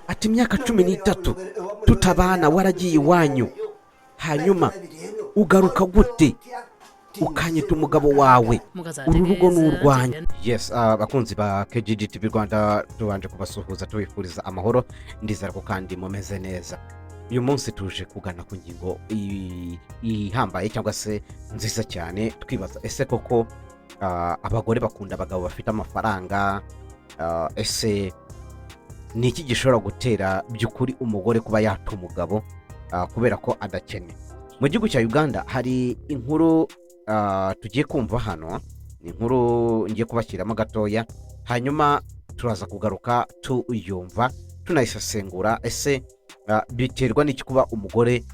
ati imyaka 13 tutabana waragiye iwanyu, hanyuma ugaruka gute ukanyita umugabo wawe, uru rugo n'urwanyu. Yes, bakunzi ba KGG TV Rwanda, tubanje kubasuhuza tubifuriza amahoro, ndizera ko kandi mumeze neza. Uyu munsi tuje kugana ku ngingo ihambaye cyangwa se nziza cyane, twibaza ese koko abagore bakunda abagabo bafite amafaranga, ese ni iki gishobora gutera by'ukuri umugore kuba yata umugabo kubera ko adakene? Mu gihugu cya Uganda hari inkuru tugiye kumva hano, ni inkuru ngiye kubashyiramo gatoya, hanyuma turaza kugaruka tuyumva tunayisesengura. Ese biterwa n'iki kuba umugore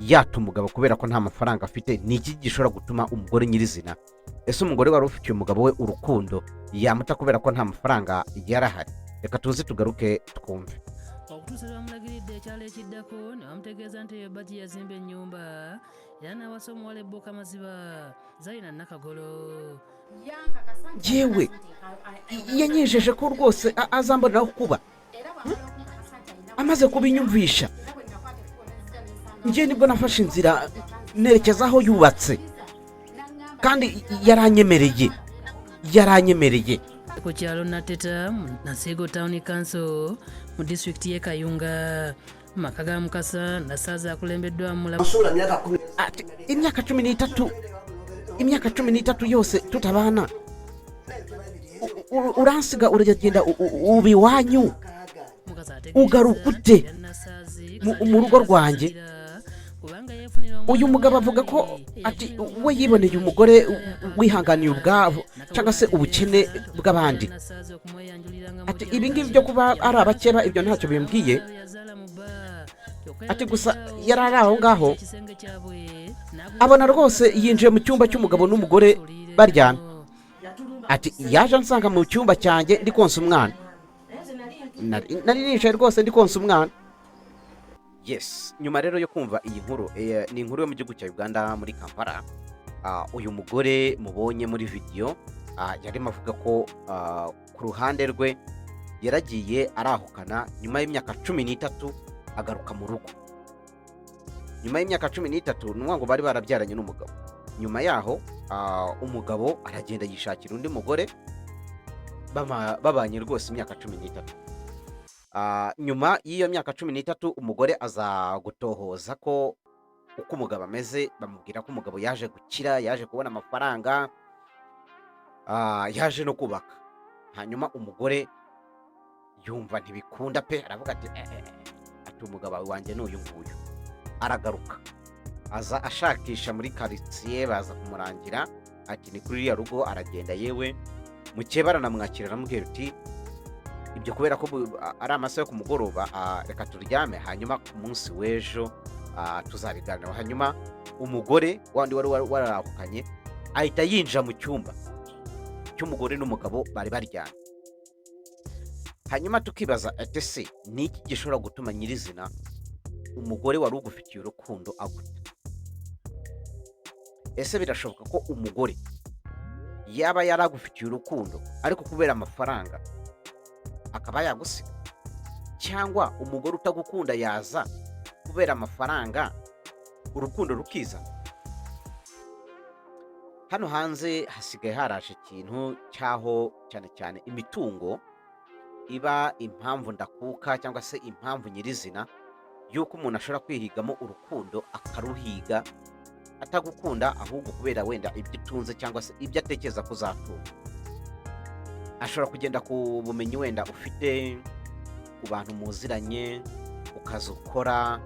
yata umugabo kubera ko nta mafaranga afite? Ni iki gishobora gutuma umugore nyirizina, ese umugore wari ufitiye umugabo we urukundo yamuta kubera ko nta mafaranga yarahari? Reka tuze tugaruke twumve. Okutusira mulagiridde ekyalo ekiddako ne bamutegeeza nti ebbaji yazimba ennyumba yana wasomo wale boka maziba Zaina Nakagolo. Yewe yanyejeje ko rwose azamboneraho kuba amaze kubinyumvisha, njye nibwo nafashe inzira nerekeza aho yubatse, kandi yaranyemereye ku kyalo Nateta Nasigo Town Council mu district ye Kayunga, makaga mukasa nasaza akulembeddwa mulamu imyaka 13 yose tutabana, uransiga uragenda ubi wanyu ugarukute mu rugo rwanjye. Uyu mugabo avuga ko ati we yiboneye umugore wihanganiye ubwabo cyangwa se ubukene bw'abandi. Ati ibi ngibi byo kuba ari abakeba ibyo ntacyo bimbwiye, ati gusa yarari aho ngaho abona rwose yinjiye mu cyumba cy'umugabo n'umugore baryamye. Ati yaje ansanga mu cyumba cyanjye ndi konsa umwana, nari nicaye rwose ndi konsa umwana. Yes, nyuma rero yo kumva iyi nkuru, ni inkuru yo mu gihugu cya Uganda muri Kampala. Uyu mugore mubonye muri video yarimo avuga ko ku ruhande rwe yaragiye arahukana nyuma y'imyaka 13 agaruka mu rugo. Nyuma y'imyaka 13 n'uwango bari barabyaranye n'umugabo. Nyuma yaho umugabo aragenda yishakira undi mugore, babanye rwose imyaka 13. Nyuma y'iyo myaka 13 umugore aza gutohoza ko uko umugabo ameze, bamubwira ko umugabo yaje gukira, yaje kubona amafaranga, yaje no kubaka. Hanyuma umugore yumva ntibikunda pe, aravuga ati umugabo wanjye n'uyu nguyu. Aragaruka aza ashakisha muri quartier, baza kumurangira ati ni kuri ya rugo. Aragenda, yewe mukeba aranamwakira, aramubwira ati ibyo kubera ko ari amasaha yo kumugoroba, reka turyame, hanyuma ku munsi w'ejo tuzabiganiraho. Hanyuma umugore wandi wari warahukanye ahita yinjira mu cyumba cy'umugore n'umugabo bari baryamye. Hanyuma tukibaza ati se ni iki gishobora gutuma nyirizina umugore wari ugufitiye urukundo aguta? Ese birashoboka ko umugore yaba yaragufitiye urukundo ariko kubera amafaranga akaba yagusiga? Cyangwa umugore utagukunda yaza kubera amafaranga urukundo rukiza? Hano hanze hasigaye haraje ikintu cyaho cyane cyane imitungo iba impamvu ndakuka cyangwa se impamvu nyirizina yuko umuntu ashobora kwihigamo urukundo akaruhiga atagukunda, ahubwo kubera wenda ibyo utunze cyangwa se ibyo atekereza kuzatunga. Ashobora kugenda ku bumenyi wenda ufite, ku bantu muziranye, ukaza ukora,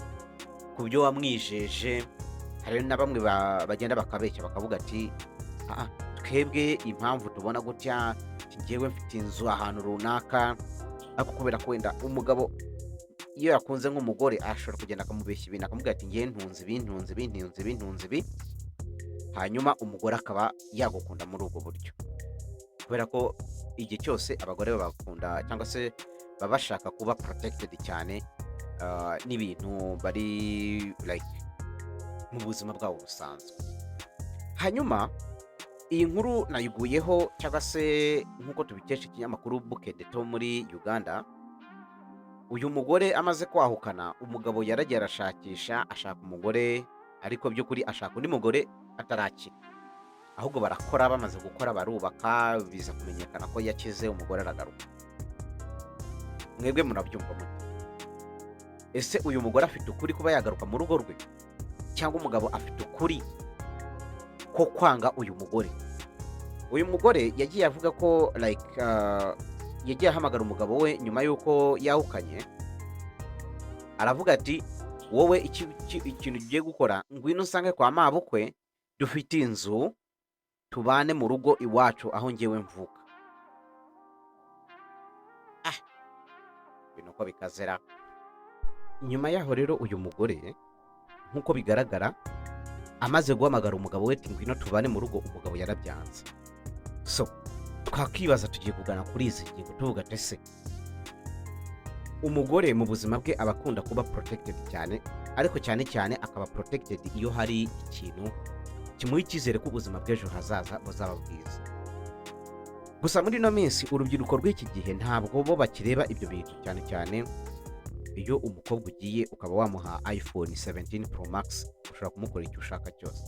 ku byo wamwijeje. Hari na bamwe bagenda bakabeshya bakavuga ati twebwe impamvu tubona gutya, ngewe mfite inzu ahantu runaka, ariko kubera ko wenda umugabo iyo yakunze nk'umugore ashobora kugenda akamubeshya ibintu, akamubwira ati ngewe ntunze ibi, hanyuma umugore akaba yagukunda muri ubwo buryo. Kubera ko igihe cyose abagore babakunda cyangwa se baba bashaka kuba protected cyane n'ibintu bari like mu buzima bwabo busanzwe. Hanyuma iyi nkuru nayiguyeho cyangwa se nk'uko tubikesha ikinyamakuru Bukedeto muri Uganda, uyu mugore amaze kwahukana umugabo yaragiye arashakisha ashaka umugore ariko by'ukuri ashaka undi mugore atarakira ahubwo barakora bamaze gukora barubaka biza kumenyekana ko yakize umugore aragaruka mwebwe murabyumva mute ese uyu mugore afite ukuri kuba yagaruka mu rugo rwe cyangwa umugabo afite ukuri ko kwanga uyu mugore yagiye avuga ko yagiye ahamagara umugabo we nyuma y'uko yahukanye aravuga ati wowe ikintu ugiye gukora ngwino usange kwa mabukwe dufite inzu tubane mu rugo iwacu aho ngewe mvuka ibintu uko bikazera nyuma yaho rero uyu mugore nk'uko bigaragara amaze guhamagara umugabo we ati ngwino tubane mu rugo umugabo yarabyanze so twakwibaza tugiye kugana kuri izi ngingo tuvuga ati se umugore mu buzima bwe aba akunda kuba protected cyane ariko cyane cyane akaba protected iyo hari ikintu kimuha icyizere ko ubuzima bw'ejo hazaza buzaba bwiza gusa muri ino minsi urubyiruko rw'iki gihe ntabwo bo bakireba ibyo bintu cyane cyane iyo umukobwa ugiye ukaba wamuha iPhone 17 Pro Max ushobora kumukora icyo ushaka cyose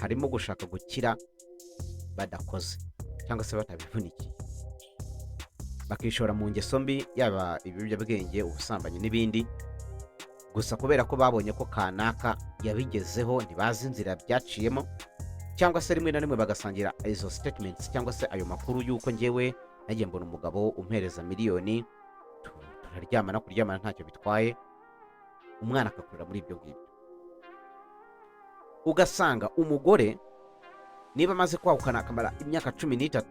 harimo gushaka gukira badakoze cyangwa se batabivunikiye bakishora mu ngeso mbi yaba ibiyobyabwenge ubusambanyi n'ibindi gusa kubera ko babonye ko kanaka yabigezeho ntibazi inzira byaciyemo cyangwa se rimwe na rimwe bagasangira izo statements cyangwa se ayo makuru y'uko ngewe nagiye mbona umugabo umpereza miliyoni turaryamana kuryamana ntacyo bitwaye umwana akakurira muri ibyo ngibyo ugasanga umugore niba amaze kwahukana akamara imyaka 13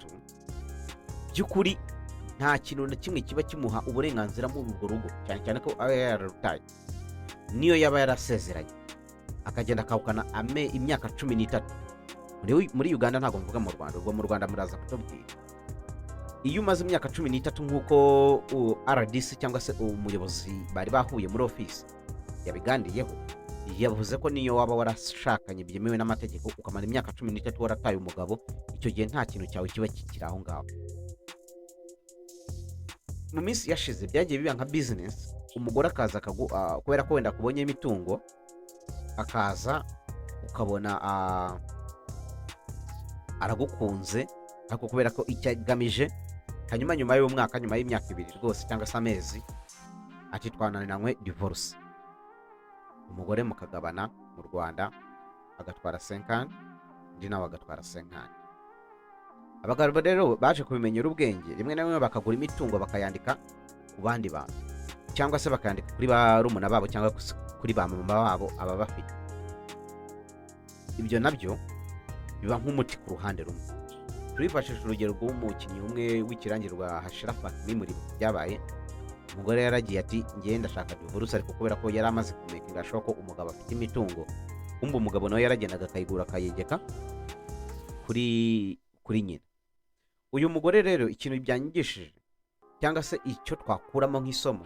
by'ukuri nta kintu na kimwe kiba kimuha uburenganzira muri urwo rugo cyane cyane ko aba yararutaye niyo yaba yarasezeranye akagenda akahukana imyaka 13 muri Uganda ntabwo mvuga mu Rwanda ubwo mu Rwanda muraza kutubwira iyo umaze imyaka 13 nk'uko RDC cyangwa se umuyobozi bari bahuye muri office yabigandiyeho yavuze ko niyo waba warashakanye byemewe n'amategeko ukamara imyaka 13 warataye umugabo icyo gihe nta kintu cyawe kiba kikiri aho ngaho mu minsi yashize byagiye biba nka business umugore akaza kubera ko wenda kubonye imitungo akaza ukabona aragukunze ariko kubera ko icyo agamije hanyuma nyuma y'umwaka nyuma y'imyaka 2 rwose cyangwa se amezi ati twananiranywe divorce umugore mukagabana mu Rwanda agatwara 50 undi nawe agatwara 50 abagabo rero baje kubimenyera ubwenge rimwe na rimwe bakagura imitungo bakayandika ku bandi bantu cyangwa se bakandika kuri ba rumuna babo cyangwa kuri ba mama babo aba bafite ibyo nabyo biba nk'umuti ku ruhande rumwe turifashisha urugero rw'umukinnyi umwe w'ikirangirwa hashira Fatimi muri byabaye umugore yaragiye ati ngiye ndashaka divorce ariko kubera ko yari amaze kumekinga ashobora ko umugabo afite imitungo kumbe umugabo nawe yaragendaga akayigura akayegeka kuri nyina uyu mugore rero ikintu byanyigishije cyangwa se icyo twakuramo nk'isomo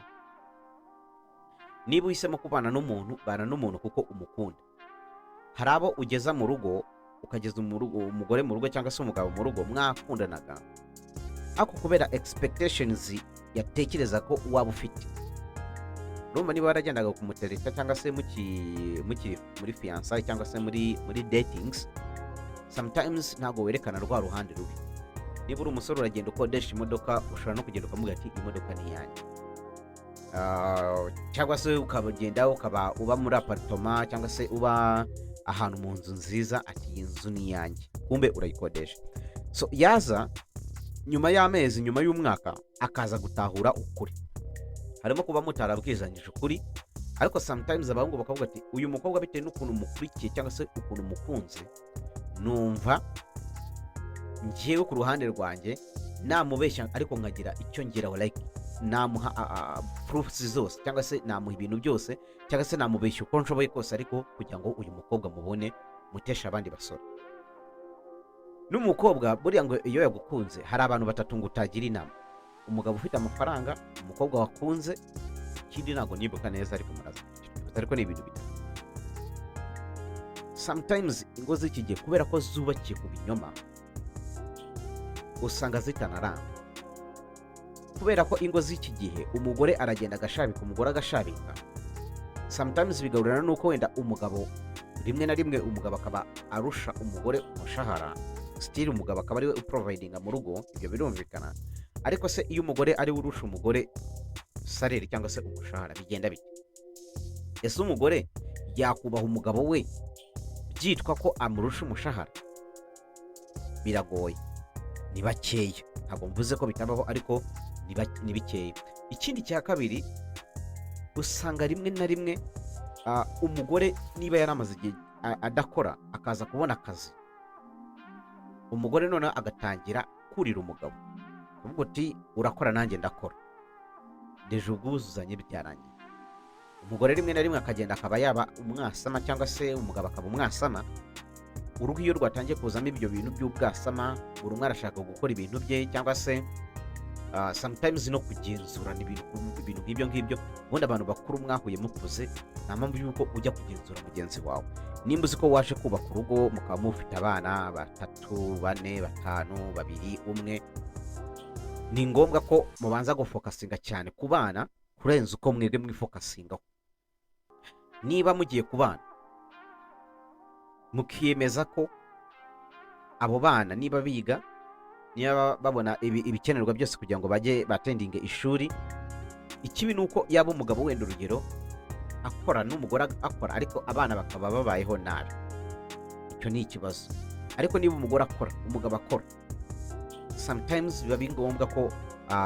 niba uhisemo kubana n'umuntu bana n'umuntu kuko umukunda hari abo ugeza mu rugo ukageza umugore mu rugo cyangwa se umugabo mu rugo mwakundanaga ariko kubera expectations yatekereza ko waba ufite urumva niba waragendaga kumutereta cyangwa se mukiri muri fiançailles cyangwa se muri datings sometimes ntabwo werekana rwa ruhande rubi niba uri umusore uragenda ukodesha imodoka ushobora no kugenda ukamubwira ati imodoka ni iyanjye cyangwa se ukagenda ukaba uba muri apartment cyangwa se uba ahantu mu nzu nziza ati iyi nzu ni iyanjye kumbe urayikodesha so yaza nyuma y'amezi nyuma y'umwaka akaza gutahura ukuri harimo kuba mutarabwizanyije ukuri ariko sometimes abahungu bakavuga ati uyu mukobwa bitewe n'ukuntu mukurikiye cyangwa se ukuntu mukunze numva ngiyewe ku ruhande rwanjye namubeshya ariko nkagira icyo ngeraho like namuha proofs zose cyangwa se namuha ibintu byose cyangwa se namubeshya uko nshoboye kose ariko kugira ngo uyu mukobwa mubone mutesha abandi basore n'umukobwa buriya ngo iyo yagukunze hari abantu batatu ngo utagira inama umugabo ufite amafaranga umukobwa wakunze ikindi ntabwo nibuka neza ariko muraza ariko ni ibintu bitatu sometimes ingo z'iki gihe kubera ko zubakiye ku binyoma usanga zitanaramba kubera ko ingo z'iki gihe umugore aragenda agashabika, umugore agashabika, sometimes bigarurana n'uko wenda umugabo rimwe na rimwe umugabo akaba arusha umugore umushahara, still umugabo akaba ariwe uprovidinga mu rugo, ibyo birumvikana. Ariko se iyo umugore ariwe urusha umugore salary cyangwa se umushahara bigenda bite? Ese umugore yakubaha umugabo we byitwa ko amurusha umushahara? Biragoye, ni bakeya, ntabwo mvuze ko bitabaho ariko ni bikeya. Ikindi cya kabiri, usanga rimwe na rimwe umugore niba yaramaze igihe adakora akaza kubona akazi, umugore noneho agatangira kurira umugabo, kuvuga uti urakora nanjye ndakora, deje ubwuzuzanye byarangiye. Umugore rimwe na rimwe akagenda akaba yaba umwasama cyangwa se umugabo akaba umwasama. Urugo iyo rwatangiye kuzamo ibyo bintu by'ubwasama, buri umwe arashaka gukora ibintu bye cyangwa se sometimes no kugenzurana ibintu nk'ibyo ngibyo. Ubundi abantu bakuru mwahuye mukuze, nta mpamvu y'uko ujya kugenzura mugenzi wawe. Nimba uzi ko waje kubaka urugo mukaba mufite abana 3, 4, 5, 2, 1, ni ngombwa ko mubanza gufokasinga cyane ku bana kurenza uko mwebwe mwifokasingaho. Niba mugiye ku bana mukiyemeza ko abo bana niba biga, niba babona ibikenerwa byose kugira ngo bajye batendinge ishuri, ikibi ni uko yaba umugabo wenda urugero akora n'umugore akora ariko abana bakaba babayeho nabi, icyo ni ikibazo. Ariko niba umugore akora umugabo akora, sometimes biba ngombwa ko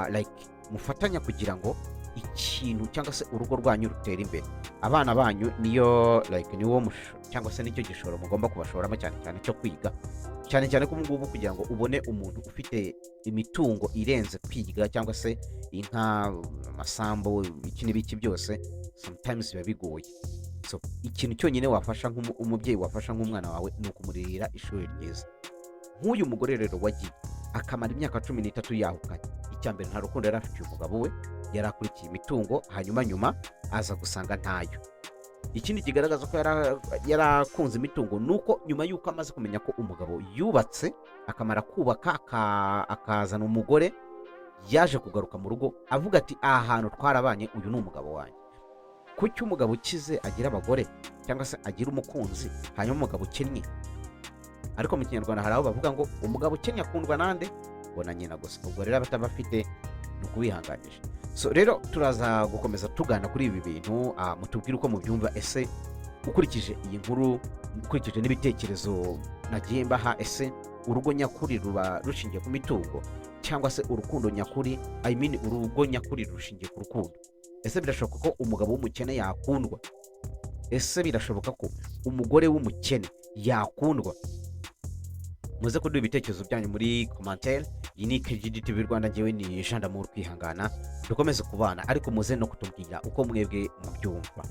like mufatanya kugira ngo ikintu cyangwa se urugo rwanyu rutera imbere. Abana banyu niyo like niwo cyangwa se nicyo gishoro mugomba kubashoramo cyane cyane cyo kwiga, cyane cyane ko ngubu kugira ngo ubone umuntu ufite imitungo irenze kwiga cyangwa se inka, amasambu, iki n'ibiki byose, sometimes biba bigoye. So ikintu cyonyine wafasha nk'umubyeyi wafasha nk'umwana wawe ni ukumurihira ishuri ryiza. Nk'uyu mugore rero wagiye akamara imyaka 13 yahukanye, icyambere nta rukundo yari afitiye umugabo we, yarakurikiye imitungo, hanyuma nyuma aza gusanga ntayo. Ikindi kigaragaza ko yarakunze imitungo nuko nyuma yuko amaze kumenya ko umugabo yubatse akamara kubaka akazana umugore, yaje kugaruka mu rugo avuga ati aha hantu twarabanye, uyu ni umugabo wanjye. Kuki umugabo ukize agira abagore cyangwa se agira umukunzi hanyuma umugabo ukennye? Ariko mu Kinyarwanda hari aho bavuga ngo umugabo ukennye akundwa nande, ngo na nyina gusa. Ubwo rero abatabafite ni ukubihanganisha. So rero turaza gukomeza tugana kuri ibi bintu, mutubwire uko mubyumva. Ese ukurikije iyi nkuru, ukurikije n'ibitekerezo nagiye mbaha, ese urugo nyakuri ruba rushingiye ku mitungo cyangwa se urukundo nyakuri, I mean urugo nyakuri rushingiye ku rukundo? Ese birashoboka ko umugabo w'umukene yakundwa? Ese birashoboka ko umugore w'umukene yakundwa? Muze kuduha ibitekerezo byanyu muri commentaire. Iyi ni KGDTV Rwanda, njyewe ni Jean d'Amour Kwihangana. Dukomeze kubana ariko muze no kutubwira uko mwebwe mubyumva.